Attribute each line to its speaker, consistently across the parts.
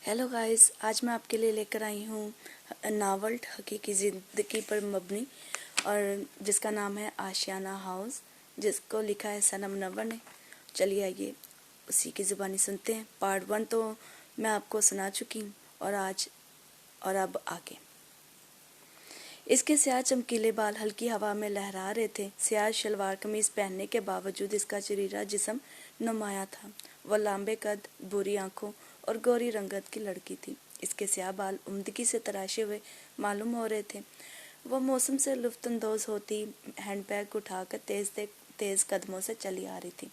Speaker 1: Hello guys, आज मैं आपके लिए लेकर आई हूँ नावल हकीकी ज़िंदगी पर मबनी और जिसका नाम है आशियाना हाउस, जिसको लिखा है सनम मुनव्वर ने। चलिए आइए उसी की ज़ुबानी सुनते हैं। पार्ट 1 तो मैं आपको सुना चुकी हूँ और अब आगे। इसके स्याह चमकीले बाल हल्की हवा में लहरा रहे थे। स्याह शलवार कमीज पहनने के बावजूद इसका चरीरा जिस्म नुमाया था। वह लंबे कद, बुरी आंखों और गोरी रंगत की लड़की थी। इसके स्याह बाल उम्दगी से तराशे हुए मालूम हो रहे थे। वह मौसम से लुफ्तंदोज होती हैंडबैग उठाकर तेज कदमों से चली आ रही थी।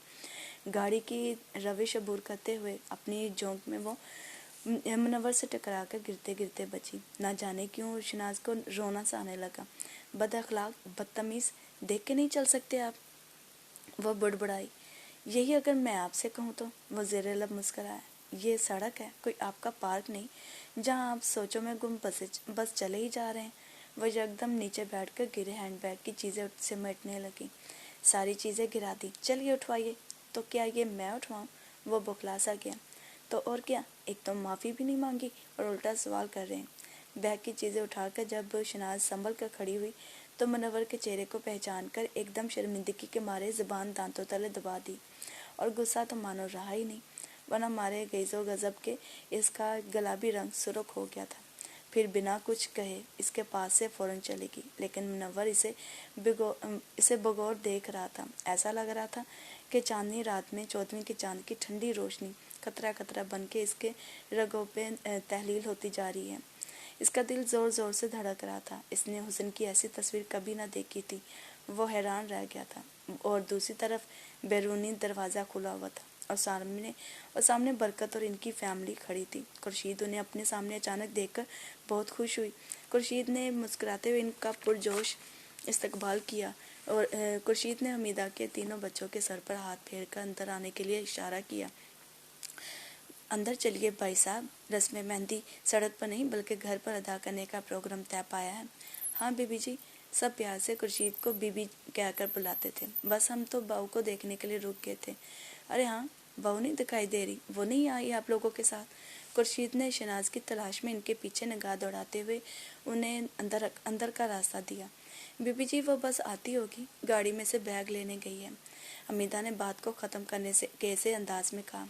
Speaker 1: गाड़ी की रविश अबूर करते हुए अपनी जोंक में वो मुनव्वर से टकराकर गिरते गिरते बची। ना जाने क्यों शनाज को रोना सा आने लगा। बद अखलाक, बदतमीज, देख के नहीं चल सकते आप? वह बुड़बुड़ाई। यही अगर मैं आपसे कहूँ तो? वह ज़ेरे लब मुस्कराया। ये सड़क है, कोई आपका पार्क नहीं जहाँ आप सोचों में गुम बस चले ही जा रहे हैं। वह यकदम नीचे बैठकर गिरे हैंडबैग की चीज़ें समेटने लगी। सारी चीज़ें गिरा दी। चलिए उठवाइए। तो क्या ये मैं उठवाऊँ? वह बौखला सा गया। तो और क्या, एक तो माफ़ी भी नहीं मांगी और उल्टा सवाल कर रहे हैं। बैग की चीज़ें उठाकर जब शनाज संभल कर खड़ी हुई तो मुनव्वर के चेहरे को पहचान कर एकदम शर्मिंदगी के मारे ज़बान दांतों तले दबा दी। और गुस्सा तो मानो रहा ही नहीं, वरना मारे गैज़ो गज़ब के इसका गुलाबी रंग सुर्ख हो गया था। फिर बिना कुछ कहे इसके पास से फ़ौरन चलेगी, लेकिन मुनव्वर इसे बगौर देख रहा था। ऐसा लग रहा था कि चांदनी रात में 14वीं के चांद की ठंडी रोशनी कतरा कतरा बन के इसके रगों पे तहलील होती जा रही है। इसका दिल ज़ोर ज़ोर से धड़क रहा था। इसने हुस्न की ऐसी तस्वीर कभी न देखी थी। वो हैरान रह गया था। और दूसरी तरफ बैरूनी दरवाज़ा खुला हुआ था और सामने बरकत और इनकी फैमिली खड़ी थी। खुर्शीद उन्हें अपने सामने अचानक देखकर बहुत खुश हुई। खुर्शीद ने मुस्कुराते हुए इनका पुरजोश इस्तकबाल किया और खुर्शीद ने हमीदा के तीनों बच्चों के सर पर हाथ फेरकर अंदर आने के लिए इशारा किया। अंदर चलिए भाई साहब, रस्म मेहंदी सड़क पर नहीं बल्कि घर पर अदा करने का प्रोग्राम तय पाया है। हाँ बीबी जी, सब प्यार से खुर्शीद को बीबी कहकर बुलाते थे। बस हम तो बहू को देखने के लिए रुक गए थे। अरे हाँ, बहू नहीं दिखाई दे रही? वो नहीं आई आप लोगों के साथ? खुर्शीद ने शनाज की तलाश में इनके पीछे निगाह दौड़ाते हुए उन्हें अंदर का रास्ता दिया। बीबी जी, वो बस आती होगी, गाड़ी में से बैग लेने गई है। हमीदा ने बात को ख़त्म करने से कैसे अंदाज में कहा।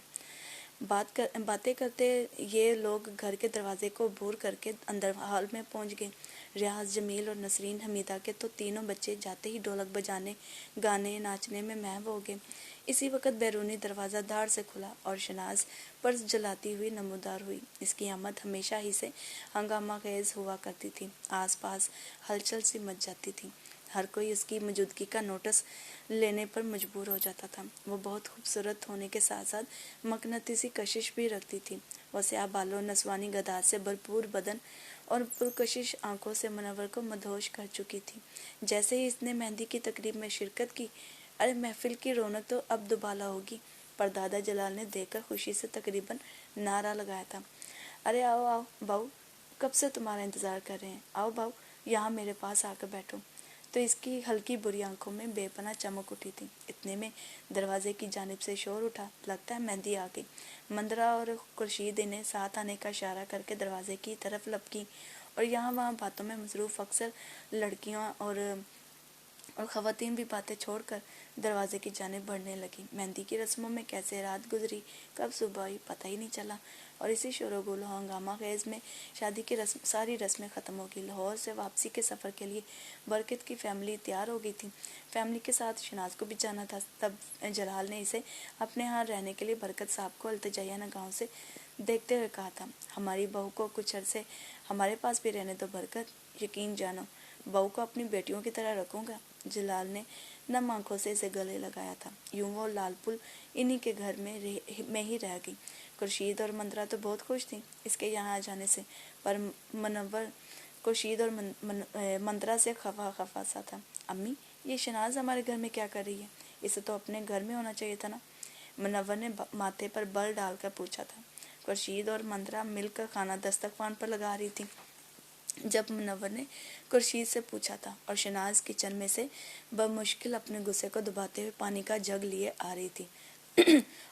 Speaker 1: बातें करते ये लोग घर के दरवाजे को बूर करके अंदर हॉल में पहुंच गए। रियाज, जमील और नसरीन हमीदा के तो तीनों बच्चे जाते ही ढोलक बजाने, गाने, नाचने में महव हो गए। इसी वक्त बैरूनी दरवाज़ा धार से खुला और शनाज पर्स जलाती हुई नमूदार हुई। इसकी आमद हमेशा ही से हंगामा खेज हुआ करती थी। आसपास हलचल सी मच जाती थी। हर कोई उसकी मौजूदगी का नोटिस लेने पर मजबूर हो जाता था। वो बहुत खूबसूरत होने के साथ साथ मकनतीसी कशिश भी रखती थी। वो स्याह बालों, नस्वानी गदार से भरपूर बदन और पुरकशिश आंखों से मुनव्वर को मदहोश कर चुकी थी। जैसे ही इसने मेहंदी की तकरीब में शिरकत की, अरे महफिल की रौनक तो अब दुबाला होगी। पर दादा जलाल ने देखकर खुशी से तकरीबन नारा लगाया था। अरे आओ आओ बाऊ, कब से तुम्हारा इंतज़ार कर रहे हैं। आओ बाऊ, यहाँ मेरे पास आकर बैठो। तो इसकी हल्की बुरी आंखों में बेपनाह चमक उठी थी। इतने में दरवाजे की जानिब से शोर उठा। लगता है मेहंदी आ गई। मंदरा और खुर्शीद इन्हें साथ आने का इशारा करके दरवाजे की तरफ लपकी और यहाँ वहाँ बातों में मसरूफ़ अक्सर लड़कियाँ और ख़वातीन भी बातें छोड़कर दरवाजे की जानिब बढ़ने लगी। मेहंदी की रस्मों में कैसे रात गुजरी, कब सुबह हुई, पता ही नहीं चला। और इसी शोरगुल हंगामा खेज में शादी की सारी रस्में ख़त्म हो गई। लाहौर से वापसी के सफ़र के लिए बरकत की फैमिली तैयार हो गई थी। फैमिली के साथ शनाज को भी जाना था। तब जलाल ने इसे अपने यहाँ रहने के लिए बरकत साहब को अल्तजायाना गाँव से देखते हुए कहा था। हमारी बहू को कुछ अरसे हमारे पास भी रहने दो बरकत, यकीन जानो बहू को अपनी बेटियों की तरह रखूँगा। जलाल ने नम आंखों से इसे गले लगाया था। यूं वो लालपुल इन्हीं के घर में ही रह गई। खुर्शीद और मंदरा तो बहुत खुश थी इसके यहाँ आ जाने से, पर मुनव्वर खुर्शीद और मंदरा से खफा सा था। अम्मी, ये शनाज हमारे घर में क्या कर रही है? इसे तो अपने घर में होना चाहिए था ना? मुनव्वर ने माथे पर बल डालकर पूछा था। खुर्शीद और मंदरा मिलकर खाना दस्तरखान पर लगा रही थी जब मुनव्वर ने खुर्शीद से पूछा था, और शनाज किचन में से बमुश्किल अपने गुस्से को दबाते हुए पानी का जग लिए आ रही थी।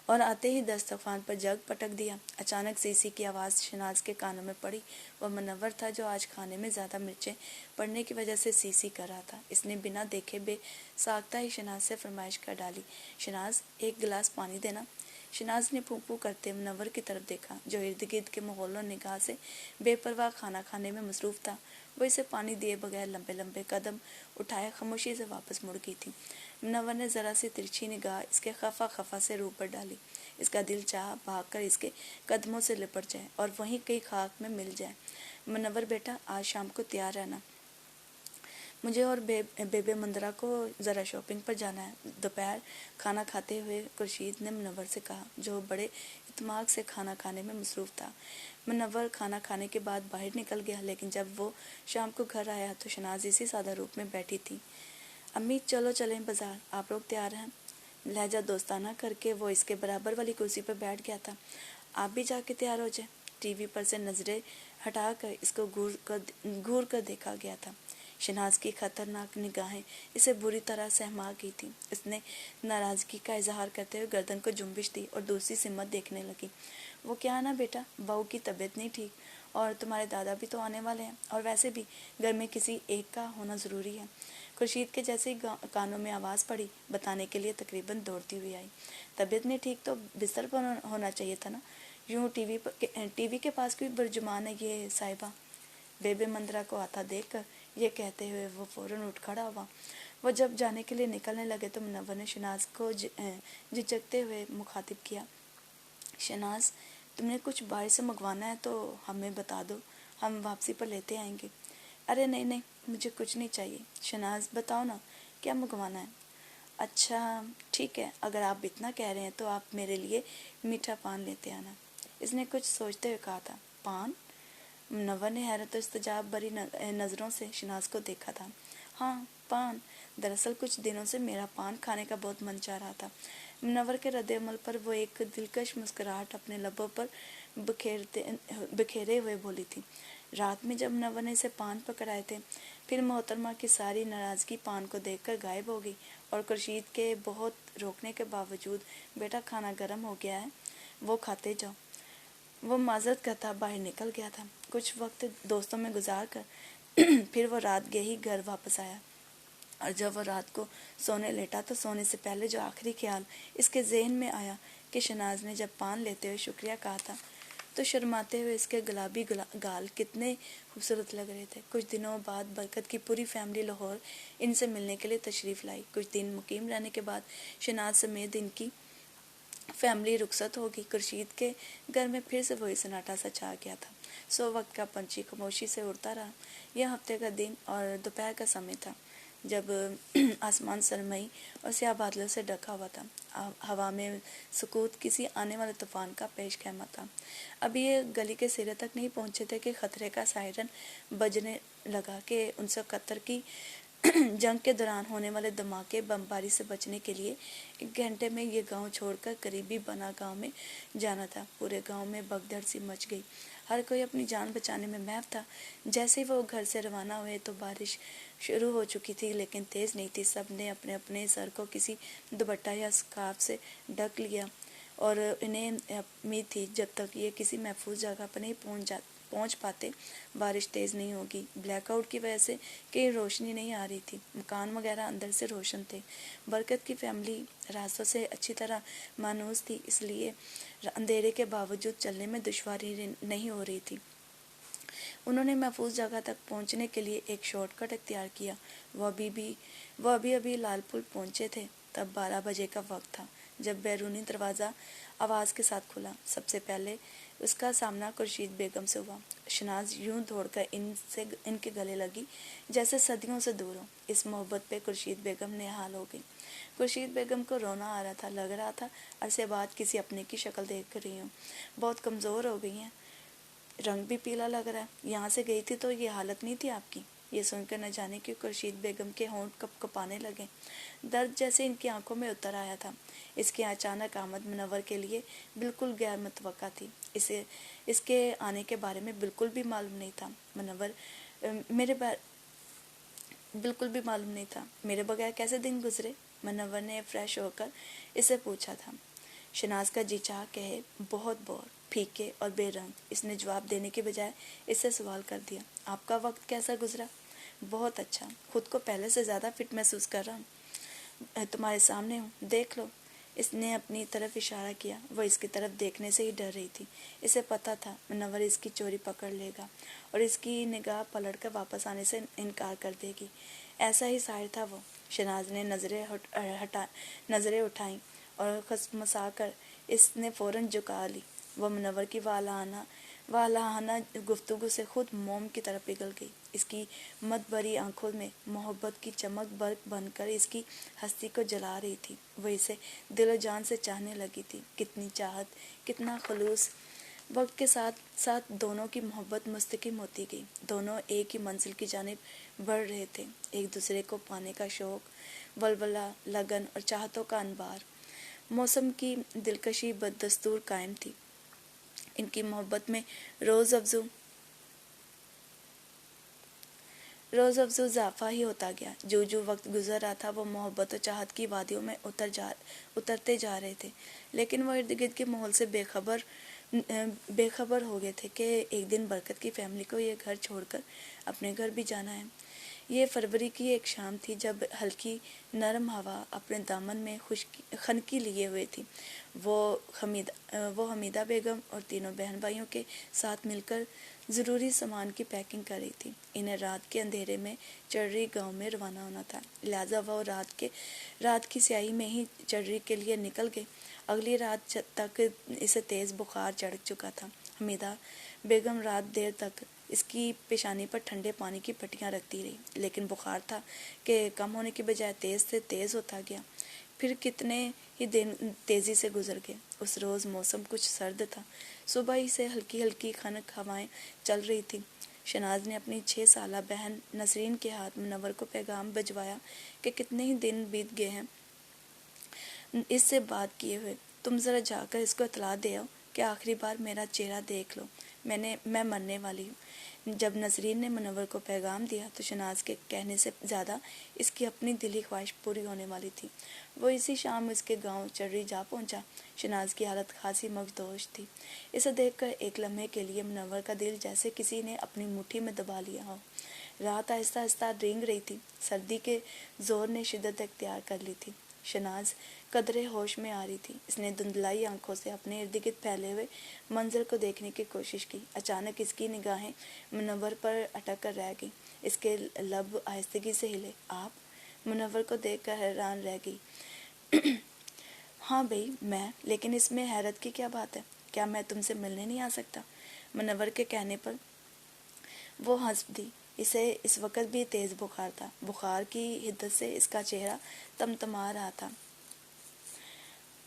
Speaker 1: और आते ही दस्तरखान पर जग पटक दिया। अचानक सीसी की आवाज़ शहनाज के कानों में पड़ी। वह मुनव्वर था जो आज खाने में ज़्यादा मिर्चें पड़ने की वजह से सीसी कर रहा था। इसने बिना देखे बेसाख्ता ही शहनाज से फरमाइश कर डाली, शहनाज एक गिलास पानी देना। शहनाज ने फूं फूं करते मुनव्वर की तरफ देखा, जो इर्द गिर्द के माहौल और निगाह से बेपरवाह खाना खाने में मसरूफ़ था। वो इसे पानी दिए बगैर लंबे लंबे कदम उठाए खामोशी से वापस मुड़ गई थी। मुनव्वर ने ज़रा सी तिरछी निगाह इसके खफा खफा से रूह पर डाली। इसका दिल चाह भागकर इसके कदमों से लिपट जाए और वहीं कहीं खाक में मिल जाए। मुनव्वर बेटा, आज शाम को तैयार रहना, मुझे और बेबे मंदरा को ज़रा शॉपिंग पर जाना है। दोपहर खाना खाते हुए खुर्शीद ने मुनव्वर से कहा, जो बड़े इत्मीनान से खाना खाने में मसरूफ़ था। मुनव्वर खाना खाने के बाद बाहर निकल गया, लेकिन जब वो शाम को घर आया तो शहनाज इसी सादा रूप में बैठी थी। अम्मी चलो चलें बाज़ार, आप लोग तैयार हैं? लहजा दोस्ताना करके वो इसके बराबर वाली कुर्सी पर बैठ गया था। आप भी जाके तैयार हो जाए। टीवी पर से नज़रें हटाकर इसको घूर कर देखा गया था। शहनाज की खतरनाक निगाहें इसे बुरी तरह सहमा गई थी। इसने नाराज़गी का इजहार करते हुए गर्दन को जुम्बिश दी और दूसरी सिमत देखने लगी। वो क्या है ना बेटा, बहू की तबीयत नहीं ठीक और तुम्हारे दादा भी तो आने वाले हैं, और वैसे भी घर में किसी एक का होना ज़रूरी है। खुर्शीद के जैसे ही कानों में आवाज़ पड़ी, बताने के लिए तकरीबन दौड़ती हुई आई। तबीयत नहीं ठीक तो बिस्तर पर होना चाहिए था ना, यूँ टीवी के पास कोई बरजुमान है ये साहिबा। बेबे मंदरा को आता देखकर ये कहते हुए वो फौरन उठ खड़ा हुआ। वो जब जाने के लिए निकलने लगे तो मुनव्वर ने शहनाज को झिझकते हुए मुखातिब किया, शहनाज, तुमने कुछ बाहर से मंगवाना है तो हमें बता दो, हम वापसी पर लेते आएंगे। अरे नहीं नहीं, मुझे कुछ नहीं चाहिए। शहनाज, बताओ ना क्या मंगवाना है। अच्छा ठीक है, अगर आप इतना कह रहे हैं तो आप मेरे लिए मीठा पान लेते आना, इसने कुछ सोचते हुए कहा था। पान? मुनव्वर ने हैरत इस्तजाब भरी नज़रों से शहनाज को देखा था। हाँ पान, दरअसल कुछ दिनों से मेरा पान खाने का बहुत मन चाह रहा था। मुनव्वर के रद्द-ए-अमल पर वो एक दिलकश मुस्कुराहट अपने लबों पर बिखेरे हुए बोली थी। रात में जब मुनव्वर ने इसे पान पकड़ाए थे, फिर मोहतरमा की सारी नाराज़गी पान को देखकर गायब हो गई और खुर्शीद के बहुत रोकने के बावजूद, बेटा खाना गर्म हो गया है, वो खाते जाओ। वो माजरत करता बाहर निकल गया था। कुछ वक्त दोस्तों में गुजार कर फिर वो रात गए ही घर वापस आया, और जब वो रात को सोने लेटा तो सोने से पहले जो आखिरी ख्याल इसके जहन में आया कि शहनाज ने जब पान लेते हुए शुक्रिया कहा था तो शर्माते हुए इसके गुलाबी गाल कितने खूबसूरत लग रहे थे। कुछ दिनों बाद बरकत की पूरी फैमिली लाहौर इनसे मिलने के लिए तशरीफ़ लाई। कुछ दिन मुकीम रहने के बाद शहनाज समेत इनकी फैमिली रुखसत होगी। खुर्शीद के घर में फिर से वही सन्नाटा सा छा गया था। सो वक्त का पंछी खामोशी से उड़ता रहा। यह हफ्ते का दिन और दोपहर का समय था, जब आसमान सरमई और स्याह बादलों से ढका हुआ था। हवा में सुकूत किसी आने वाले तूफान का पेश खैमा था। अभी ये गली के सिरे तक नहीं पहुंचे थे कि खतरे का सायरन बजने लगा कि उनसे कतर की जंग के दौरान होने वाले धमाके बमबारी से बचने के लिए 1 घंटे में ये गांव छोड़कर करीबी बना गांव में जाना था। पूरे गांव में भगदड़ सी मच गई। हर कोई अपनी जान बचाने में महव था। जैसे ही वो घर से रवाना हुए तो बारिश शुरू हो चुकी थी, लेकिन तेज़ नहीं थी। सब ने अपने अपने सर को किसी दुपट्टा या स्कार्फ से ढक लिया और इन्हें उम्मीद थी जब तक ये किसी महफूज जगह पर नहीं पहुंच पाते, बारिश तेज़ नहीं होगी। ब्लैकआउट की वजह से कहीं रोशनी नहीं आ रही थी। मकान वगैरह अंदर से रोशन थे। बरकत की फैमिली रास्तों से अच्छी तरह मानूस थी, इसलिए अंधेरे के बावजूद चलने में दुश्वारी नहीं हो रही थी। उन्होंने महफूज जगह तक पहुंचने के लिए एक शॉर्टकट इख्तियार किया। वो अभी अभी लालपुर पहुंचे थे। तब 12 बजे का वक्त था जब बैरूनी दरवाज़ा आवाज़ के साथ खुला। सबसे पहले उसका सामना खुर्शीद बेगम से हुआ। शहनाज यूं दौड़कर इनके गले लगी जैसे सदियों से दूर हो। इस मोहब्बत पे खुर्शीद बेगम नेहाल हो गई। खुर्शीद बेगम को रोना आ रहा था। लग रहा था अरसे बाद किसी अपने की शक्ल देख रही हूँ। बहुत कमज़ोर हो गई हैं, रंग भी पीला लग रहा है। यहाँ से गई थी तो ये हालत नहीं थी आपकी। ये सुनकर न जाने क्यों खुर्शीद बेगम के होंठ कँपाने लगे। दर्द जैसे इनकी आंखों में उतर आया था। इसकी अचानक आमद मुनव्वर के लिए बिल्कुल गैर मुतवक्का थी। इसे इसके आने के बारे में बिल्कुल भी मालूम नहीं था। बिल्कुल भी मालूम नहीं था। मेरे बगैर कैसे दिन गुजरे? मुनव्वर ने फ्रेश होकर इसे पूछा था। شناز کا جی چاہ کہے بہت بور، پھیکے اور بے رنگ۔ اس نے جواب دینے کے بجائے اس سے سوال کر دیا، آپ کا وقت کیسا گزرا؟ بہت اچھا، خود کو پہلے سے زیادہ فٹ محسوس کر رہا ہوں، تمہارے سامنے ہوں، دیکھ لو۔ اس نے اپنی طرف اشارہ کیا۔ وہ اس کی طرف دیکھنے سے ہی ڈر رہی تھی۔ اسے پتا تھا منور اس کی چوری پکڑ لے گا اور اس کی نگاہ پلٹ کر واپس آنے سے انکار کر دے گی۔ ایسا ہی شاعر تھا وہ۔ شناز نے نظریں اٹھائیں اور خسمسا کر اس نے فوراً جھکا لی۔ وہ منور کی والہانہ گفتگو سے خود موم کی طرح پگھل گئی۔ اس کی مد بھری آنکھوں میں محبت کی چمک برق بن کر اس کی ہستی کو جلا رہی تھی۔ وہ اسے دل و جان سے چاہنے لگی تھی۔ کتنی چاہت، کتنا خلوص! وقت کے ساتھ ساتھ دونوں کی محبت مستحکم ہوتی گئی۔ دونوں ایک ہی منزل کی جانب بڑھ رہے تھے، ایک دوسرے کو پانے کا شوق، ولولہ، لگن اور چاہتوں کا انبار۔ موسم کی دلکشی بدستور قائم تھی۔ ان کی محبت میں روز افزوں اضافہ ہی ہوتا گیا۔ جو جو وقت گزر رہا تھا وہ محبت و چاہت کی وادیوں میں اترتے جا رہے تھے، لیکن وہ ارد گرد کے ماحول سے بے خبر ہو گئے تھے کہ ایک دن برکت کی فیملی کو یہ گھر چھوڑ کر اپنے گھر بھی جانا ہے۔ یہ فروری کی ایک شام تھی جب ہلکی نرم ہوا اپنے دامن میں خنکی لیے ہوئے تھی۔ وہ حمیدہ بیگم اور تینوں بہن بھائیوں کے ساتھ مل کر ضروری سامان کی پیکنگ کر رہی تھی۔ انہیں رات کے اندھیرے میں چڑری گاؤں میں روانہ ہونا تھا، لہٰذا وہ رات کی سیاہی میں ہی چڑری کے لیے نکل گئے۔ اگلی رات تک اسے تیز بخار چڑھ چکا تھا۔ حمیدہ بیگم رات دیر تک اس کی پیشانی پر ٹھنڈے پانی کی پٹیاں رکھتی رہی، لیکن بخار تھا کہ کم ہونے کے بجائے تیز سے تیز ہوتا گیا۔ پھر کتنے ہی دن تیزی سے گزر گئے۔ اس روز موسم کچھ سرد تھا۔ صبح ہی سے ہلکی ہلکی خنک ہوائیں چل رہی تھیں۔ شناز نے اپنی 6 سالہ بہن نسرین کے ہاتھ منور کو پیغام بھجوایا کہ کتنے ہی دن بیت گئے ہیں اس سے بات کیے ہوئے، تم ذرا جا کر اس کو اطلاع دے آؤ کہ آخری بار میرا چہرہ دیکھ لو، میں مرنے والی ہوں۔ جب نسرین نے منور کو پیغام دیا تو شناز کے کہنے سے زیادہ اس کی اپنی دلی خواہش پوری ہونے والی تھی۔ وہ اسی شام اس کے گاؤں چڑری جا پہنچا۔ شناز کی حالت خاصی مگدوش تھی۔ اسے دیکھ کر ایک لمحے کے لیے منور کا دل جیسے کسی نے اپنی مٹھی میں دبا لیا ہو۔ رات آہستہ آہستہ رینگ رہی تھی۔ سردی کے زور نے شدت اختیار کر لی تھی۔ شناز قدرے ہوش میں آ رہی تھی۔ اس نے دھندلائی آنکھوں سے اپنے ارد گرد پھیلے ہوئے منظر کو دیکھنے کی کوشش کی۔ اچانک اس کی نگاہیں منور پر اٹک کر رہ گئیں۔ اس کے لب آہستگی سے ہلے۔ آپ؟ منور کو دیکھ کر حیران رہ گئی۔ ہاں بھئی میں، لیکن اس میں حیرت کی کیا بات ہے؟ کیا میں تم سے ملنے نہیں آ سکتا؟ منور کے کہنے پر وہ ہنس دی۔ اسے اس وقت بھی تیز بخار تھا۔ بخار کی حدت سے اس کا چہرہ تمتما رہا تھا۔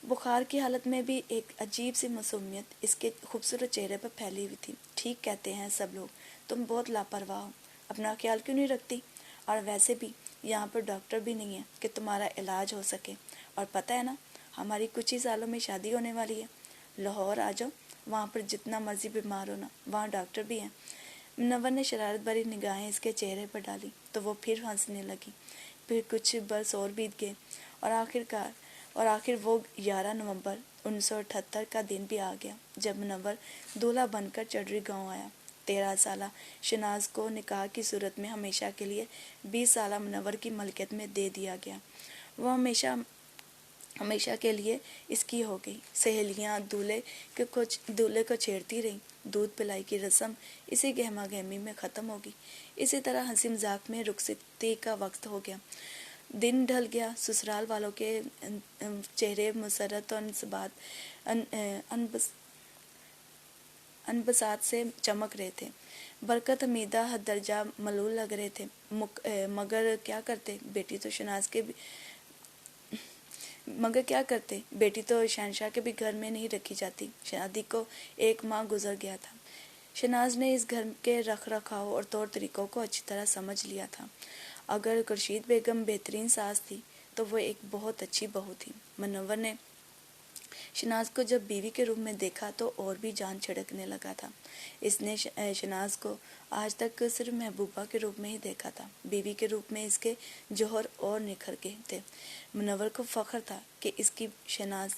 Speaker 1: بخار کی حالت میں بھی ایک عجیب سی معصومیت اس کے خوبصورت چہرے پر پھیلی ہوئی تھی۔ ٹھیک کہتے ہیں سب لوگ، تم بہت لاپرواہ ہو، اپنا خیال کیوں نہیں رکھتی؟ اور ویسے بھی یہاں پر ڈاکٹر بھی نہیں ہے کہ تمہارا علاج ہو سکے، اور پتہ ہے نا ہماری کچھ ہی سالوں میں شادی ہونے والی ہے۔ لاہور آ جاؤ، وہاں پر جتنا مرضی بیمار ہونا، وہاں ڈاکٹر بھی ہیں۔ منور نے شرارت بھری نگاہیں اس کے چہرے پر ڈالی تو وہ پھر ہنسنے لگی۔ پھر کچھ برس اور بیت گئے اور آخر وہ 11 نومبر 1978 کا دن بھی آ گیا جب منور دولہا بن کر چڑری گاؤں آیا۔ 13 سالہ شناز کو نکاح کی صورت میں ہمیشہ کے لیے 20 سالہ منور کی ملکیت میں دے دیا گیا۔ وہ ہمیشہ کے لیے اس کی ہو گئی۔ سہیلیاں دولہے کو چھیڑتی رہیں۔ دودھ پلائی کی رسم اسی گہما گہمی میں ختم ہوگی۔ اسی طرح ہنسی مذاق میں رخصتی کا وقت ہو گیا۔ دن ڈھل گیا۔ سسرال والوں کے چہرے مسرت اور انبساط سے چمک رہے تھے۔ برکت حمیدہ حد درجہ ملول لگ رہے تھے، مگر کیا کرتے، بیٹی تو شہنشاہ کے بھی گھر میں نہیں رکھی جاتی۔ شادی کو 1 ماہ گزر گیا تھا۔ شناز نے اس گھر کے رکھ رکھاؤ اور طور طریقوں کو اچھی طرح سمجھ لیا تھا۔ اگر خورشید بیگم بہترین ساس تھی تو وہ ایک بہت اچھی بہو تھی۔ منور نے शनाज को जब बीवी के रूप में देखा तो और भी जान छिड़कने लगा था। इसने शनाज को आज तक सिर्फ महबूबा के रूप में ही देखा था। बीवी के रूप में इसके जौहर और निखर गए थे। मुनव्वर को फख्र था कि इसकी शनाज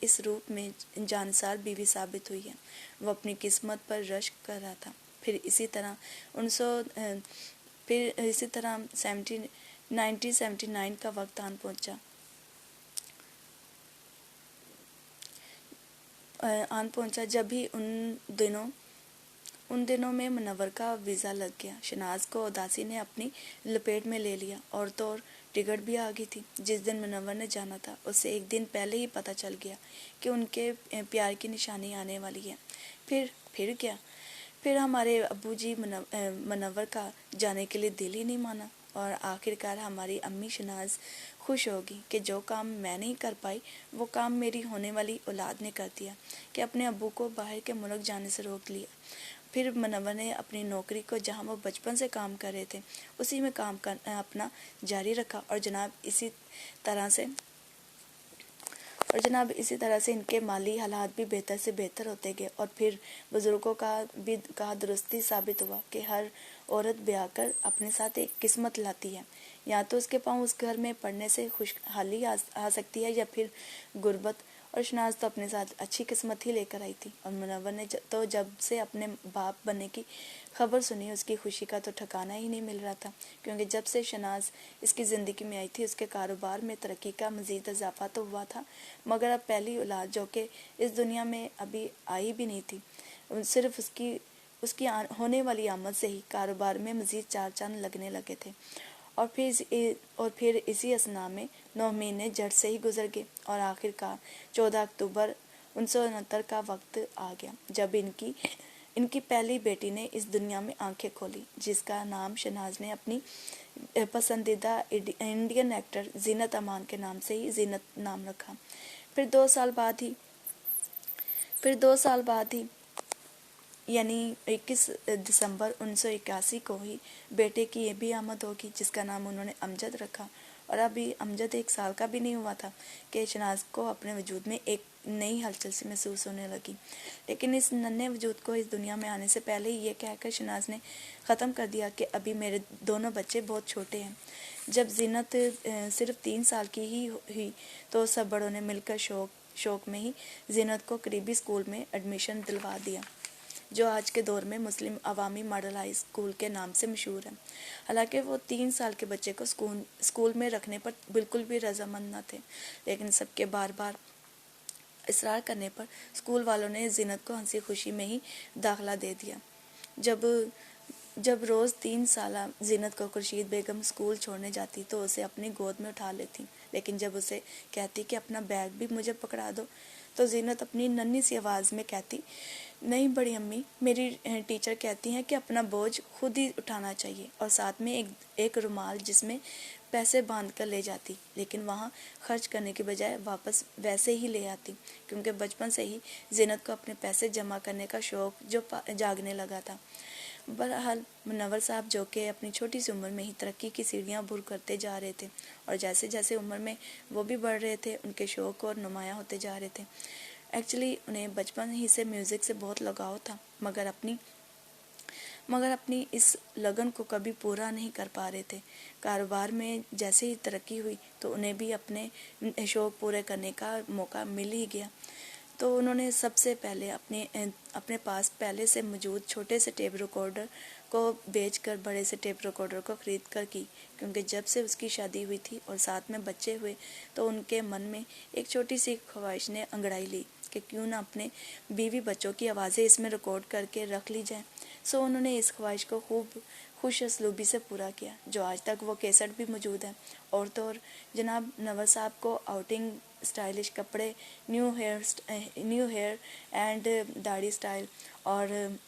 Speaker 1: इस रूप में जानसार बीवी साबित हुई है। वो अपनी किस्मत पर रश्क कर रहा था। फिर इसी तरह 1979 का वक्त आन पहुंचा जब भी उन दिनों में मुनव्वर का वीज़ा लग गया। शनाज को उदासी ने अपनी लपेट में ले लिया और तो और टिकट भी आ गई थी। जिस दिन मुनव्वर ने जाना था उससे एक दिन पहले ही पता चल गया कि उनके प्यार की निशानी आने वाली है। फिर क्या? फिर हमारे अब्बू जी मुनव्वर का जाने के लिए दिल ही नहीं माना और आखिरकार हमारी अम्मी शनाज खुश होगी कि जो काम मैं नहीं कर पाई वो काम मेरी होने वाली औलाद ने कर दिया कि अपने अब्बू को बाहर के मुल्क जाने से रोक लिया। फिर मुनव्वर ने अपनी नौकरी को जहां वो बचपन से काम कर रहे थे उसी में काम करना अपना जारी रखा और जनाब इसी तरह से इनके माली हालात भी बेहतर से बेहतर होते गए। और फिर बुजुर्गों का भी कहा दुरुस्ती साबित हुआ कि हर औरत ब्याह कर अपने साथ एक किस्मत लाती है। या तो उसके पाँव उस घर में पड़ने से खुशहाली आ सकती है या फिर गुर्बत। और शनाज तो अपने साथ अच्छी किस्मत ही लेकर आई थी। और मुनव्वर ने तो जब से अपने बाप बनने की खबर सुनी उसकी खुशी का तो ठिकाना ही नहीं मिल रहा था, क्योंकि जब से शनाज इसकी ज़िंदगी में आई थी उसके कारोबार में तरक्की का मज़ीद इजाफा तो हुआ था, मगर अब पहली औलाद जो कि इस दुनिया में अभी आई भी नहीं थी, सिर्फ उसकी होने वाली आमद से ही कारोबार में मज़ीद चार चांद लगने लगे थे। और फिर इसी असना में 9 महीने जड़ से ही गुजर गए और आखिरकार 14 अक्टूबर 1969 का वक्त आ गया जब इनकी पहली बेटी ने इस दुनिया में आंखें खोली, जिसका नाम शनाज ने अपनी पसंदीदा इंडियन एक्टर जीनत अमान के नाम से ही जीनत नाम रखा। फिर 2 साल बाद ही यानी 21 दिसंबर 1981 को ही बेटे की ये भी आमद होगी, जिसका नाम उन्होंने अमजद रखा। और अभी अमजद 1 साल का भी नहीं हुआ था कि शनाज को अपने वजूद में एक नई हलचल सी महसूस होने लगी। लेकिन इस नन्हे वजूद को इस दुनिया में आने से पहले ही ये कहकर शनाज ने ख़त्म कर दिया कि अभी मेरे दोनों बच्चे बहुत छोटे हैं। जब जीनत सिर्फ 3 साल की ही हुई तो सब बड़ों ने मिलकर शौक में ही जीनत को करीबी स्कूल में एडमिशन दिलवा दिया, जो आज के दौर में मुस्लिम अवामी मॉडल हाई स्कूल के नाम से मशहूर है। हालांकि वो 3 साल के बच्चे को स्कूल में रखने पर बिल्कुल भी रजामंद न थे, लेकिन सबके बार बार इसरार करने पर स्कूल वालों ने जीनत को हंसी खुशी में ही दाखिला दे दिया। जब रोज़ 3 साला जीनत को खुर्शीद बेगम स्कूल छोड़ने जाती तो उसे अपनी गोद में उठा लेती, लेकिन जब उसे कहती कि अपना बैग भी मुझे पकड़ा दो तो जीनत अपनी नन्ही सी आवाज़ में कहती, नहीं बड़ी अम्मी, मेरी टीचर कहती हैं कि अपना बोझ खुद ही उठाना चाहिए, और साथ में एक रुमाल जिसमें पैसे बांध कर ले जाती, लेकिन वहाँ खर्च करने के बजाय वापस वैसे ही ले आती, क्योंकि बचपन से ही जीनत को अपने पैसे जमा करने का शौक़ जो जागने लगा था। बहरहाल मुनव्वर साहब जो कि अपनी छोटी सी उम्र में ही तरक्की की सीढ़ियाँ बुर करते जा रहे थे, और जैसे जैसे उम्र में वो भी बढ़ रहे थे उनके शौक़ और नुमायाँ होते जा रहे थे। एक्चुअली उन्हें बचपन ही से म्यूज़िक से बहुत लगाव था, मगर अपनी इस लगन को कभी पूरा नहीं कर पा रहे थे। कारोबार में जैसे ही तरक्की हुई तो उन्हें भी अपने शौक़ पूरे करने का मौका मिल ही गया, तो उन्होंने सबसे पहले अपने पास पहले से मौजूद छोटे से टेप रिकॉर्डर को बेचकर बड़े से टेप रिकॉर्डर को ख़रीद कर की, क्योंकि जब से उसकी शादी हुई थी और साथ में बच्चे हुए तो उनके मन में एक छोटी सी ख्वाहिश ने अंगड़ाई ली कि क्यों ना अपने बीवी बच्चों की आवाज़ें इसमें रिकॉर्ड करके रख ली जाए। सो उन्होंने इस ख्वाहिश को खूब खुश असलूबी से पूरा किया, जो आज तक वो कैसेट भी मौजूद है। और तो और जनाब नवर साहब को आउटिंग स्टाइलिश कपड़े, न्यू हेयर एंड दाढ़ी स्टाइल और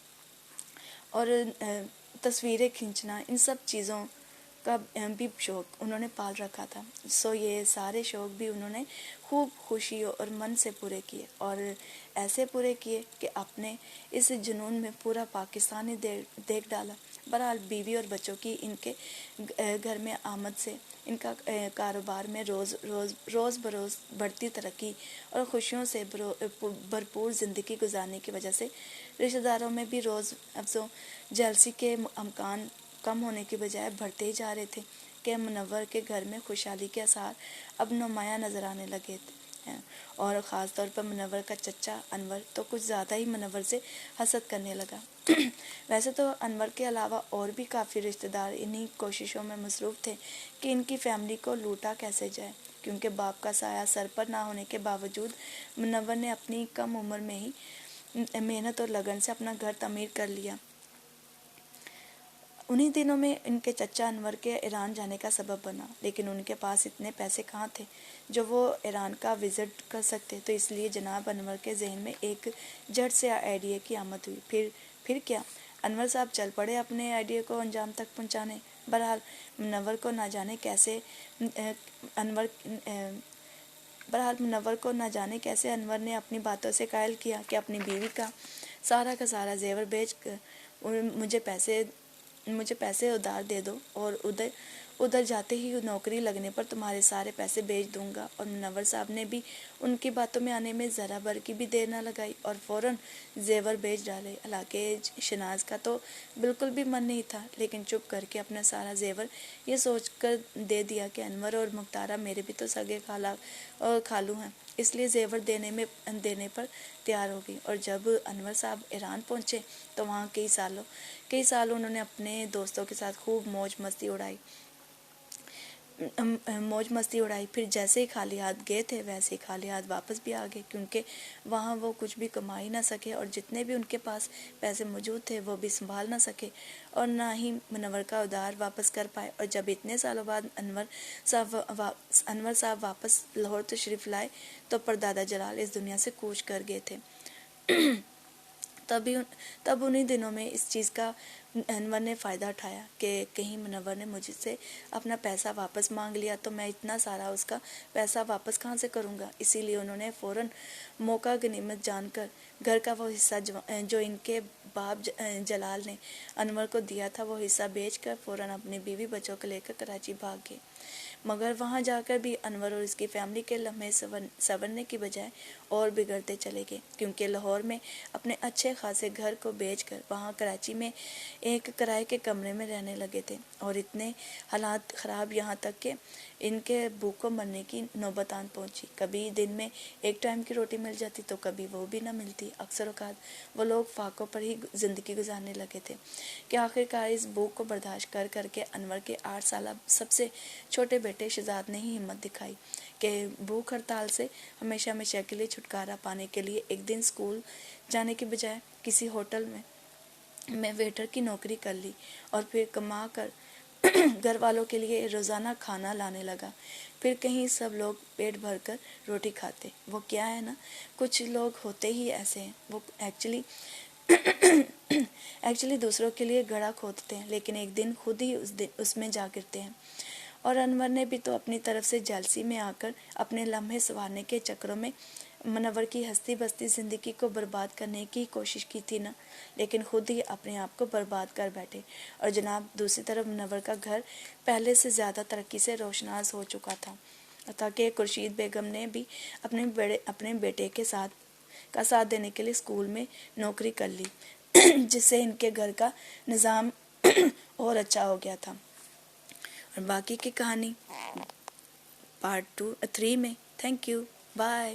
Speaker 1: तस्वीरें खींचना, इन सब चीज़ों کا بھی شوق انہوں نے پال رکھا تھا. سو یہ سارے شوق بھی انہوں نے خوب خوشی اور من سے پورے کیے، اور ایسے پورے کیے کہ اپنے اس جنون میں پورا پاکستان ہی دیکھ ڈالا. بہرحال بیوی اور بچوں کی ان کے گھر میں آمد سے ان کا کاروبار میں روز بروز بڑھتی ترقی اور خوشیوں سے بھرپور زندگی گزارنے کی وجہ سے رشتہ داروں میں بھی روز افزوں جیلسی کے امکان کم ہونے کی بجائے بڑھتے ہی جا رہے تھے کہ منور کے گھر میں خوشحالی کے آثار اب نمایاں نظر آنے لگے ہیں، اور خاص طور پر منور کا چچا انور تو کچھ زیادہ ہی منور سے حسد کرنے لگا. ویسے تو انور کے علاوہ اور بھی کافی رشتہ دار انہی کوششوں میں مصروف تھے کہ ان کی فیملی کو لوٹا کیسے جائے، کیونکہ باپ کا سایہ سر پر نہ ہونے کے باوجود منور نے اپنی کم عمر میں ہی محنت اور لگن سے اپنا گھر تعمیر کر لیا. انہی دنوں میں ان کے چچا انور کے ایران جانے کا سبب بنا، لیکن ان کے پاس اتنے پیسے کہاں تھے جو وہ ایران کا وزٹ کر سکتے. تو اس لیے جناب انور کے ذہن میں ایک جھٹ سے آئیڈیا کی آمد ہوئی. پھر کیا، انور صاحب چل پڑے اپنے آئیڈیا کو انجام تک پہنچانے. بہرحال منور کو نہ جانے کیسے انور نے اپنی باتوں سے قائل کیا کہ اپنی بیوی کا سارا زیور بیچ کر مجھے پیسے ادھار دے دو، اور ادھر جاتے ہی نوکری لگنے پر تمہارے سارے پیسے بیچ دوں گا. اور منور صاحب نے بھی ان کی باتوں میں آنے میں ذرا بھر کی بھی دیر نہ لگائی اور فوراً زیور بیچ ڈالے. علاقے شناز کا تو بالکل بھی من نہیں تھا، لیکن چپ کر کے اپنا سارا زیور یہ سوچ کر دے دیا کہ انور اور مختارہ میرے بھی تو سگے خالہ اور خالو ہیں، اس لیے زیور دینے پر تیار ہو گئی. اور جب انور صاحب ایران پہنچے تو وہاں کئی سال انہوں نے اپنے دوستوں کے ساتھ خوب موج مستی اڑائی. پھر جیسے ہی خالی ہاتھ گئے تھے ویسے ہی خالی ہاتھ واپس بھی آ گئے، کیونکہ وہاں وہ کچھ بھی کما ہی نہ سکے، اور جتنے بھی ان کے پاس پیسے موجود تھے وہ بھی سنبھال نہ سکے اور نہ ہی منور کا ادھار واپس کر پائے. اور جب اتنے سالوں بعد انور صاحب واپس لاہور تشریف لائے تو پردادا جلال اس دنیا سے کوچ کر گئے تھے. تب انہی دنوں میں اس چیز کا انور نے فائدہ اٹھایا کہ کہیں منور نے مجھ سے اپنا پیسہ واپس مانگ لیا تو میں اتنا سارا اس کا پیسہ واپس کہاں سے کروں گا. اسی لیے انہوں نے فوراً موقع غنیمت جان کر گھر کا وہ حصہ جو ان کے باپ جلال نے انور کو دیا تھا وہ حصہ بیچ کر فوراً اپنی بیوی بچوں کو لے کر کراچی بھاگ گئے. مگر وہاں جا کر بھی انور اور اس کی فیملی کے لمحے سنورنے کی بجائے اور بگڑتے چلے گئے، کیونکہ لاہور میں اپنے اچھے خاصے گھر کو بیچ کر وہاں کراچی میں ایک کرائے کے کمرے میں رہنے لگے تھے. اور اتنے حالات خراب یہاں تک کہ ان کے بھوکوں مرنے کی نوبت آن پہنچی. کبھی دن میں ایک ٹائم کی روٹی مل جاتی تو کبھی وہ بھی نہ ملتی. اکثر اوقات وہ لوگ فاقوں پر ہی زندگی گزارنے لگے تھے کہ آخرکار اس بھوک کو برداشت کر کے انور کے 8 سالہ سب سے چھوٹے بیٹے شہزاد نے ہی ہمت دکھائی کہ بھوک ہڑتال سے ہمیشہ کے لیے چھٹکارا پانے کے لیے ایک دن اسکول جانے کی بجائے کسی ہوٹل میں ویٹر کی نوکری کر لی، اور پھر کما کر گھر والوں کے لیے روزانہ کھانا لانے لگا. پھر کہیں سب لوگ پیٹ بھر کر روٹی کھاتے. وہ کیا ہے نا، کچھ لوگ ہوتے ہی ایسے ہیں، وہ ایکچولی دوسروں کے لیے گڑھا کھودتے ہیں لیکن ایک دن خود ہی اس میں جا گرتے ہیں. اور انور نے بھی تو اپنی طرف سے جیلسی میں آ کر اپنے لمحے سنوارنے کے چکروں میں منور کی ہستی بستی زندگی کو برباد کرنے کی کوشش کی تھی نا، لیکن خود ہی اپنے آپ کو برباد کر بیٹھے. اور جناب دوسری طرف منور کا گھر پہلے سے زیادہ ترقی سے روشناس ہو چکا تھا، تاکہ خورشید بیگم نے بھی اپنے بیٹے کا ساتھ دینے کے لیے اسکول میں نوکری کر لی، جس سے ان کے گھر کا نظام اور اچھا ہو گیا تھا. اور باقی کی کہانی پارٹ 3 میں. Thank you, bye.